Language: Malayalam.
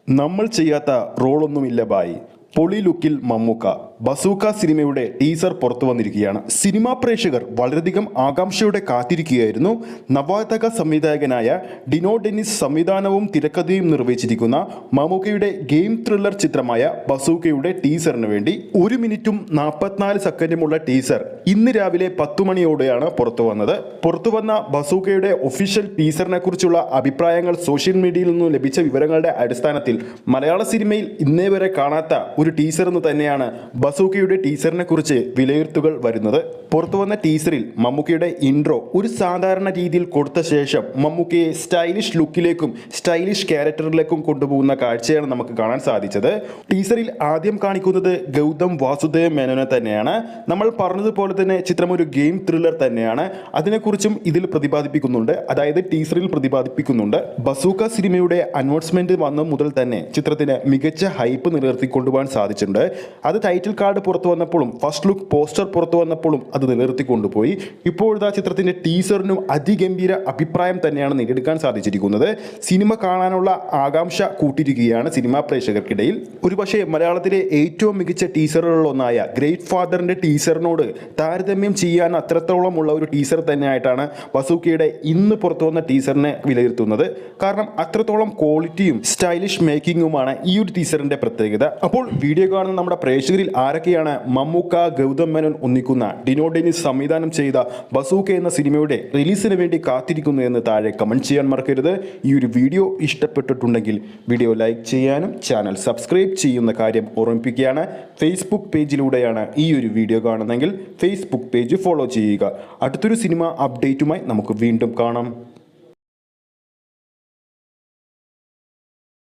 നമ്മൾ ചെയ്യാത്ത റോളൊന്നുമില്ല ബായ്. പൊളി ലുക്കിൽ മമ്മൂക്ക. ബസൂക്ക സിനിമയുടെ ടീസർ പുറത്തു വന്നിരിക്കുകയാണ്. സിനിമാ പ്രേക്ഷകർ വളരെയധികം ആകാംക്ഷയോടെ കാത്തിരിക്കുകയായിരുന്നു. നവാഗത സംവിധായകനായ ഡിനോ ഡെന്നിസ് സംവിധാനവും തിരക്കഥയും നിർവഹിച്ചിരിക്കുന്ന മമ്മൂക്കയുടെ ഗെയിം ത്രില്ലർ ചിത്രമായ ബസൂക്കയുടെ ടീസറിന് വേണ്ടി 1 മിനിറ്റും 44 സെക്കൻഡുമുള്ള ടീസർ ഇന്ന് രാവിലെ 10 മണിയോടെയാണ് പുറത്തു വന്നത്. പുറത്തു വന്ന ബസൂക്കയുടെ ഒഫീഷ്യൽ ടീസറിനെ കുറിച്ചുള്ള അഭിപ്രായങ്ങൾ സോഷ്യൽ മീഡിയയിൽ നിന്നും ലഭിച്ച വിവരങ്ങളുടെ അടിസ്ഥാനത്തിൽ മലയാള സിനിമയിൽ ഇന്നേ വരെ കാണാത്ത ഒരു ടീസർ എന്ന് തന്നെയാണ് ബസൂക്കയുടെ ടീസറിനെ കുറിച്ച് വിലയിരുത്തുകൾ വരുന്നത്. പുറത്തു വന്ന ടീസറിൽ മമ്മൂക്കയുടെ ഇൻട്രോ ഒരു സാധാരണ രീതിയിൽ കൊടുത്ത ശേഷം മമ്മൂക്കയെ സ്റ്റൈലിഷ് ലുക്കിലേക്കും സ്റ്റൈലിഷ് ക്യാരക്ടറിലേക്കും കൊണ്ടുപോകുന്ന കാഴ്ചയാണ് നമുക്ക് കാണാൻ സാധിച്ചത്. ടീസറിൽ ആദ്യം കാണിക്കുന്നത് ഗൗതം വാസുദേവ് മേനോനെ തന്നെയാണ്. നമ്മൾ പറഞ്ഞതുപോലെ തന്നെ ചിത്രം ഒരു ഗെയിം ത്രില്ലർ തന്നെയാണ്. അതിനെക്കുറിച്ചും ഇതിൽ പ്രതിപാദിപ്പിക്കുന്നുണ്ട്, അതായത് ടീസറിൽ പ്രതിപാദിപ്പിക്കുന്നുണ്ട്. ബസൂക്ക സിനിമയുടെ അനൗൺസ്മെന്റ് വന്ന മുതൽ തന്നെ ചിത്രത്തിന് മികച്ച ഹൈപ്പ് നിലനിർത്തിക്കൊണ്ടുപോകാൻ സാധിച്ചിട്ടുണ്ട്. അത് ടൈറ്റിൽ കാർഡ് പുറത്തു വന്നപ്പോഴും ഫസ്റ്റ് ലുക്ക് പോസ്റ്റർ പുറത്തു വന്നപ്പോഴും അത് നിലനിർത്തിക്കൊണ്ടുപോയി. ഇപ്പോഴത്തെ ചിത്രത്തിന്റെ ടീസറിനും അതിഗംഭീര അഭിപ്രായം തന്നെയാണ് നേടിയെടുക്കാൻ സാധിച്ചിരിക്കുന്നത്. സിനിമ കാണാനുള്ള ആകാംക്ഷ കൂട്ടിയിരിക്കുകയാണ് സിനിമാ പ്രേക്ഷകർക്കിടയിൽ. ഒരുപക്ഷെ മലയാളത്തിലെ ഏറ്റവും മികച്ച ടീസറുകളിലൊന്നായ ഗ്രേറ്റ് ഫാദറിന്റെ ടീസറിനോട് താരതമ്യം ചെയ്യാൻ അത്രത്തോളമുള്ള ഒരു ടീസർ തന്നെയായിട്ടാണ് ബസൂക്കയുടെ ഇന്ന് പുറത്തു വന്ന ടീസറിനെ വിലയിരുത്തുന്നത്. കാരണം അത്രത്തോളം ക്വാളിറ്റിയും സ്റ്റൈലിഷ് മേക്കിങ്ങുമാണ് ഈ ഒരു ടീസറിന്റെ പ്രത്യേകത. അപ്പോൾ വീഡിയോ കാണുന്ന നമ്മുടെ പ്രേക്ഷകരിൽ ആരൊക്കെയാണ് മമ്മൂക്ക, ഗൗതം മേനോൻ ഒന്നിക്കുന്ന ഡിനോ ഡെന്നിസ് സംവിധാനം ചെയ്ത ബസൂക്ക എന്ന സിനിമയുടെ റിലീസിന് വേണ്ടി കാത്തിരിക്കുന്നു എന്ന് താഴെ കമന്റ് ചെയ്യാൻ മറക്കരുത്. ഈ ഒരു വീഡിയോ ഇഷ്ടപ്പെട്ടിട്ടുണ്ടെങ്കിൽ വീഡിയോ ലൈക്ക് ചെയ്യാനും ചാനൽ സബ്സ്ക്രൈബ് ചെയ്യുന്ന കാര്യം ഓർമ്മിപ്പിക്കുകയാണ്. ഫേസ്ബുക്ക് പേജിലൂടെയാണ് ഈ ഒരു വീഡിയോ കാണുന്നതെങ്കിൽ ഫേസ്ബുക്ക് പേജ് ഫോളോ ചെയ്യുക. അടുത്തൊരു സിനിമ അപ്ഡേറ്റുമായി നമുക്ക് വീണ്ടും കാണാം.